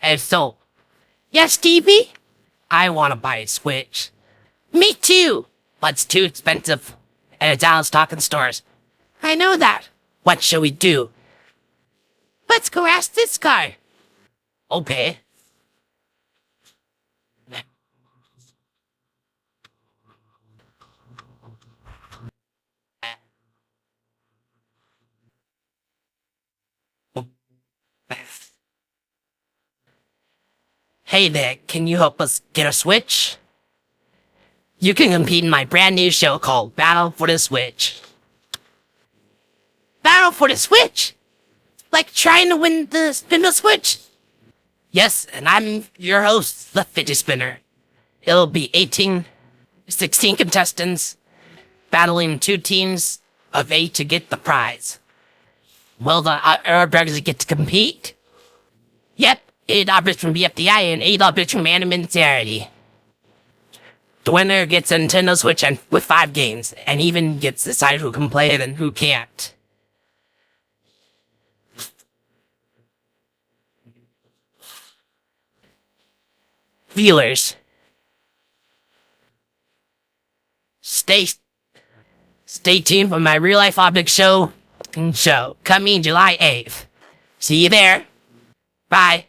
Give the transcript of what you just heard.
And so, yes, Stevie? I want to buy a Switch. Me too, but it's too expensive, and it's out of stock in stores. I know that. What shall we do? Let's go ask this guy. Okay. Hey there, can you help us get a Switch? You can compete in my brand new show called Battle for the Switch. Battle for the Switch? Like trying to win the Spindle Switch? Yes, and I'm your host, the Fidget Spinner. It'll be 16 contestants, battling 2 teams of 8 to get the prize. Will the Airbugs get to compete? Yep, 8 objects from BFDI and 8 objects from Anime Charity. The winner gets a Nintendo Switch and with 5 games, and even gets to decide who can play it and who can't. Viewers, stay tuned for my real life object show coming July 8th. See you there. Bye.